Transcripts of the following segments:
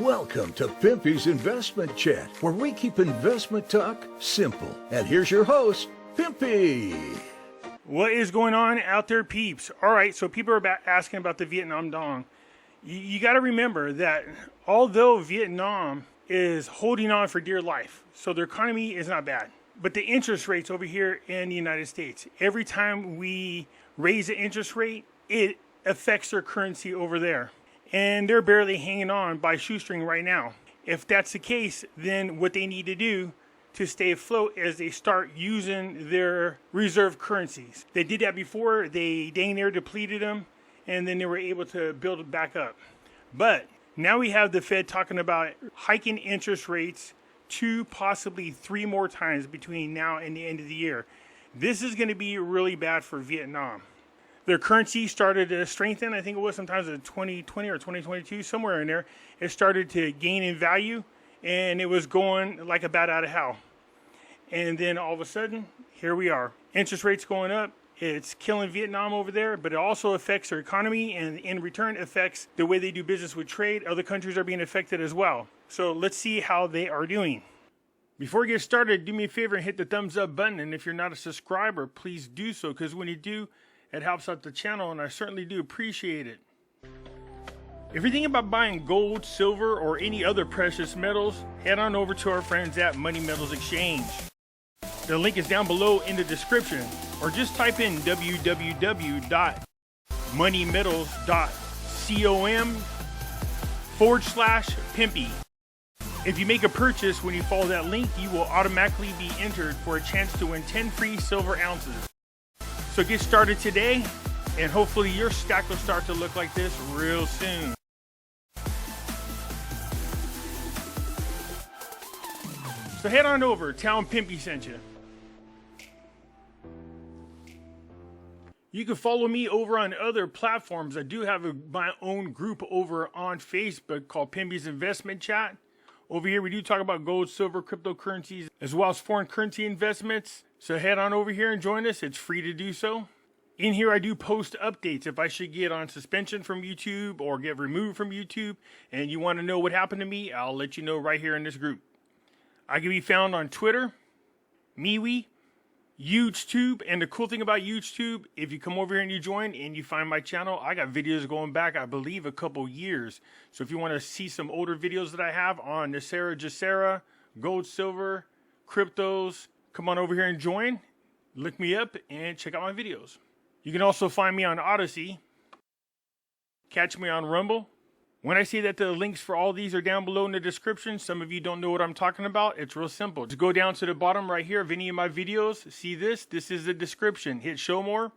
Welcome to Pimpy's Investment Chat, where we keep investment talk simple. And here's your host, Pimpy. What is going on out there, peeps? All right, so people are asking about the Vietnam Dong. You got to remember that although Vietnam is holding on for dear life, so their economy is not bad, but the interest rates over here in the United States, every time we raise the interest rate, it affects their currency over there. And they're barely hanging on by shoestring right now. If that's the case, then what they need to do to stay afloat is they start using their reserve currencies. They did that before. They dang near depleted them, and then they were able to build it back up. But now we have the Fed talking about hiking interest rates 2, possibly 3 more times between now and the end of the year. This is going to be really bad for Vietnam. Their currency started to strengthen. I think it was sometimes in 2020 or 2022, somewhere in there. It started to gain in value, and it was going like a bat out of hell. And then all of a sudden, here we are. Interest rates going up. It's killing Vietnam over there, but it also affects their economy, and in return affects the way they do business with trade. Other countries are being affected as well. So let's see how they are doing. Before we get started, do me a favor and hit the thumbs up button. And if you're not a subscriber, please do so, because when you do, it helps out the channel, and I certainly do appreciate it. If you're thinking about buying gold, silver, or any other precious metals, head on over to our friends at Money Metals Exchange. The link is down below in the description, or just type in www.moneymetals.com/Pimpy. If you make a purchase when you follow that link, you will automatically be entered for a chance to win 10 free silver ounces. So get started today, and hopefully your stack will start to look like this real soon. So head on over, tell them Pimpy sent you. You can follow me over on other platforms. I do have my own group over on Facebook called Pimpy's Investment Chat. Over here we do talk about gold, silver, cryptocurrencies, as well as foreign currency investments. So head on over here and join us. It's free to do so. In here I do post updates. If I should get on suspension from YouTube or get removed from YouTube and you want to know what happened to me, I'll let you know right here in this group. I can be found on Twitter, MeWe, YouTube, and the cool thing about YouTube, if you come over here and you join and you find my channel, I got videos going back, I believe, a couple years. So if you want to see some older videos that I have on Nasera, Jacera, gold, silver, cryptos, come on over here and join. Look me up and check out my videos. You can also find me on Odyssey. Catch me on Rumble. When I say that the links for all these are down below in the description, some of you don't know what I'm talking about. It's real simple. Just go down to the bottom right here of any of my videos. See this? This is the description. Hit show more.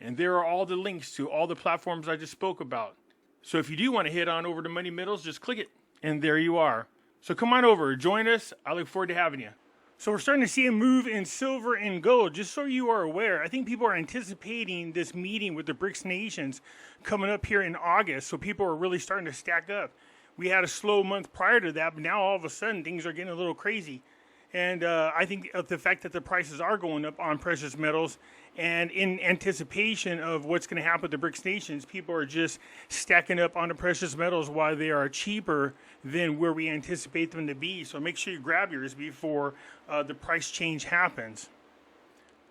And there are all the links to all the platforms I just spoke about. So if you do want to head on over to Money Metals, just click it. And there you are. So come on over. Join us. I look forward to having you. So we're starting to see a move in silver and gold. Just so you are aware, I think people are anticipating this meeting with the BRICS nations coming up here in August. So people are really starting to stack up. We had a slow month prior to that, but now all of a sudden things are getting a little crazy. And I think of the fact that the prices are going up on precious metals, and in anticipation of what's going to happen with the BRICS nations, people are just stacking up on the precious metals while they are cheaper than where we anticipate them to be. So make sure you grab yours before the price change happens.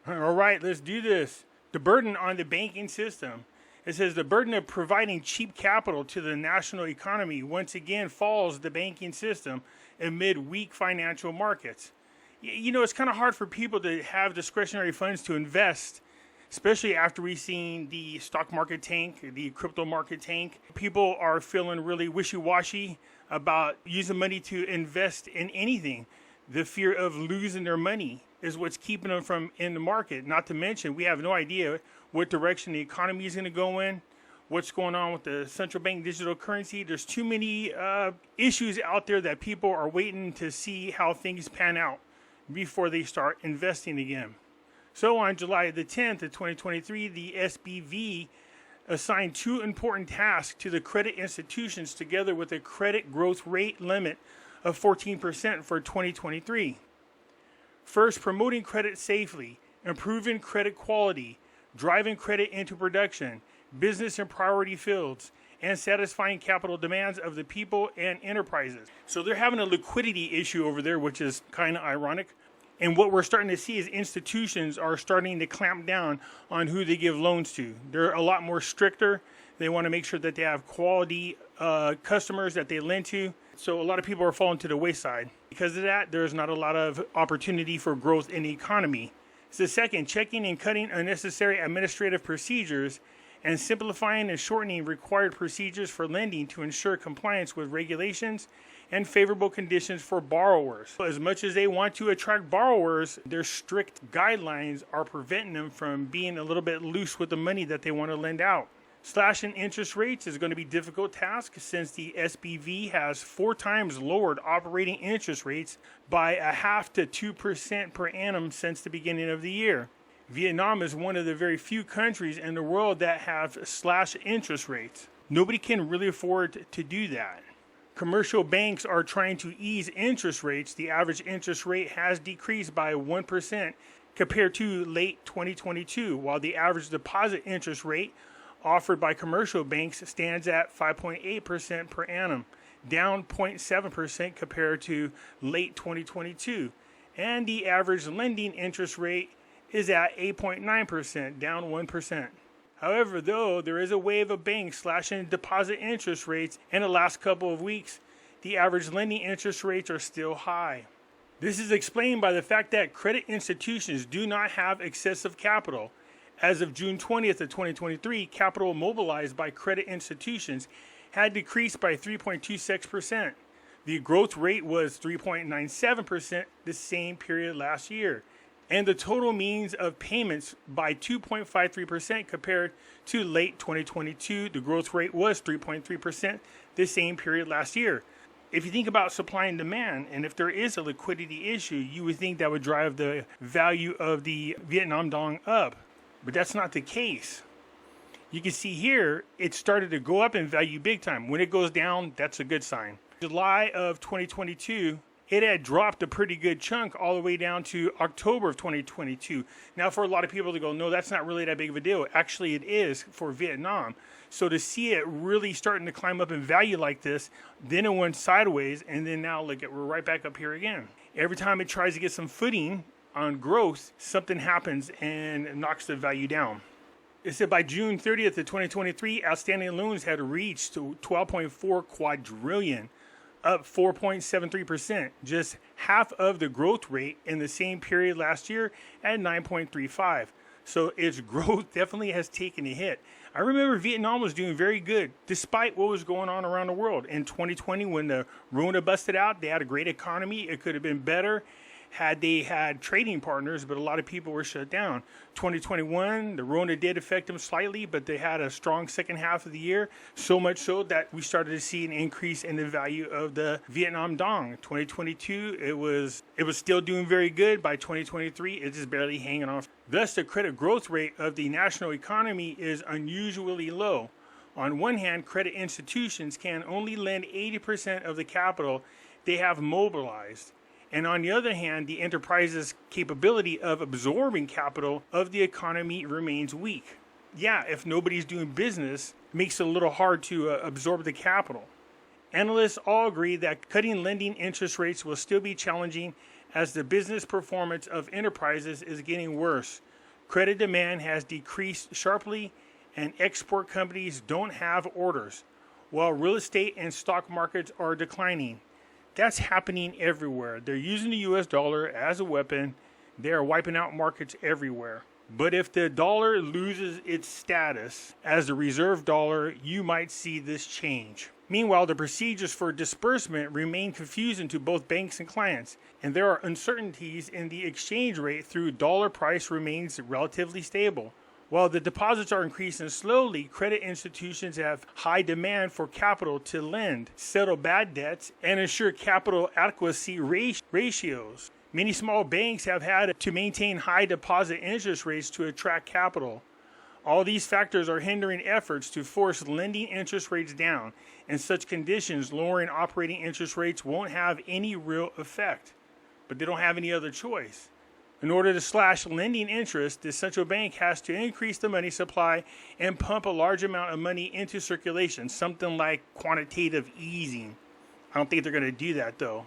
All right, let's do this. The burden on the banking system. It says the burden of providing cheap capital to the national economy once again falls the banking system amid weak financial markets. You know, it's kind of hard for people to have discretionary funds to invest, especially after we've seen the stock market tank, the crypto market tank. People are feeling really wishy-washy about using money to invest in anything. The fear of losing their money is what's keeping them from in the market. Not to mention, we have no idea what direction the economy is going to go in, what's going on with the central bank digital currency. There's too many issues out there that people are waiting to see how things pan out before they start investing again. So on July the 10th of 2023, the SBV assigned 2 important tasks to the credit institutions together with a credit growth rate limit of 14% for 2023. First, promoting credit safely, improving credit quality, driving credit into production, business and priority fields, and satisfying capital demands of the people and enterprises. So they're having a liquidity issue over there, which is kind of ironic. And what we're starting to see is institutions are starting to clamp down on who they give loans to. They're a lot more stricter. They want to make sure that they have quality customers that they lend to. So a lot of people are falling to the wayside. Because of that, there's not a lot of opportunity for growth in the economy. So second, checking and cutting unnecessary administrative procedures and simplifying and shortening required procedures for lending to ensure compliance with regulations and favorable conditions for borrowers. As much as they want to attract borrowers, their strict guidelines are preventing them from being a little bit loose with the money that they want to lend out. Slashing interest rates is going to be a difficult task since the SBV has 4 times lowered operating interest rates by 0.5% to 2% per annum since the beginning of the year. Vietnam is one of the very few countries in the world that have slashed interest rates. Nobody can really afford to do that. Commercial banks are trying to ease interest rates. The average interest rate has decreased by 1% compared to late 2022, while the average deposit interest rate offered by commercial banks stands at 5.8% per annum, down 0.7% compared to late 2022. And the average lending interest rate is at 8.9%, down 1%. However, though, there is a wave of banks slashing deposit interest rates in the last couple of weeks, the average lending interest rates are still high. This is explained by the fact that credit institutions do not have excessive capital. As of June 20th of 2023, capital mobilized by credit institutions had decreased by 3.26%. The growth rate was 3.97% the same period last year. And the total means of payments by 2.53% compared to late 2022. The growth rate was 3.3% the same period last year. If you think about supply and demand, and if there is a liquidity issue, you would think that would drive the value of the Vietnam dong up. But that's not the case. You can see here, it started to go up in value big time. When it goes down, that's a good sign. July of 2022, it had dropped a pretty good chunk all the way down to October of 2022. Now, for a lot of people to go, no, that's not really that big of a deal. Actually, it is for Vietnam. So to see it really starting to climb up in value like this, then it went sideways, and then now look at, we're right back up here again. Every time it tries to get some footing on growth, something happens and knocks the value down. It said by June 30th of 2023, outstanding loans had reached to 12.4 quadrillion, up 4.73%, just half of the growth rate in the same period last year at 9.35. So its growth definitely has taken a hit. I remember Vietnam was doing very good despite what was going on around the world. In 2020, when the RONA busted out, they had a great economy. It could have been better had they had trading partners, but a lot of people were shut down. 2021, the RONA did affect them slightly, but they had a strong second half of the year, so much so that we started to see an increase in the value of the Vietnam dong. 2022, it was still doing very good. By 2023, it's just barely hanging off. Thus, the credit growth rate of the national economy is unusually low. On one hand, credit institutions can only lend 80% of the capital they have mobilized. And on the other hand, the enterprise's capability of absorbing capital of the economy remains weak. Yeah, if nobody's doing business, it makes it a little hard to absorb the capital. Analysts all agree that cutting lending interest rates will still be challenging as the business performance of enterprises is getting worse. Credit demand has decreased sharply and export companies don't have orders, while real estate and stock markets are declining. That's happening everywhere. They're using the US dollar as a weapon. They are wiping out markets everywhere. But if the dollar loses its status as the reserve dollar, you might see this change. Meanwhile, the procedures for disbursement remain confusing to both banks and clients, and there are uncertainties in the exchange rate through dollar price remains relatively stable. While the deposits are increasing slowly, credit institutions have high demand for capital to lend, settle bad debts, and ensure capital adequacy ratios. Many small banks have had to maintain high deposit interest rates to attract capital. All these factors are hindering efforts to force lending interest rates down. In such conditions, lowering operating interest rates won't have any real effect. But they don't have any other choice. In order to slash lending interest, the central bank has to increase the money supply and pump a large amount of money into circulation, something like quantitative easing. I don't think they're going to do that though.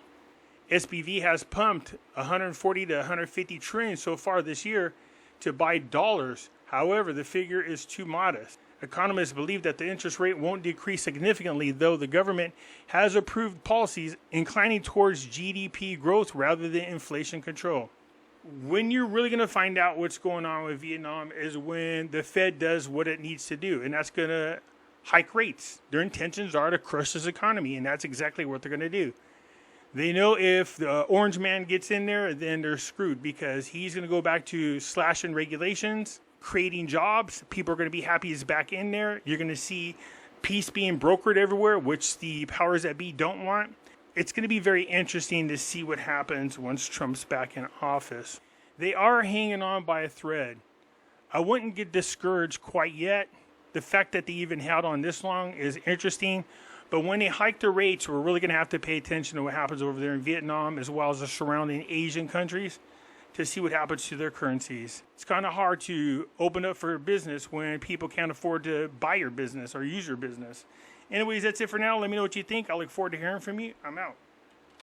SBV has pumped 140 to 150 trillion so far this year to buy dollars. However, the figure is too modest. Economists believe that the interest rate won't decrease significantly, though the government has approved policies inclining towards GDP growth rather than inflation control. When you're really going to find out what's going on with Vietnam is when the Fed does what it needs to do, and that's going to hike rates. Their intentions are to crush this economy, and that's exactly what they're going to do. They know if the orange man gets in there, then they're screwed because he's going to go back to slashing regulations, creating jobs. People are going to be happy he's back in there. You're going to see peace being brokered everywhere, which the powers that be don't want. It's going to be very interesting to see what happens once Trump's back in office. They are hanging on by a thread. I wouldn't get discouraged quite yet. The fact that they even held on this long is interesting. But when they hike the rates, we're really going to have to pay attention to what happens over there in Vietnam as well as the surrounding Asian countries to see what happens to their currencies. It's kind of hard to open up for business when people can't afford to buy your business or use your business. Anyways, that's it for now. Let me know what you think. I look forward to hearing from you. I'm out.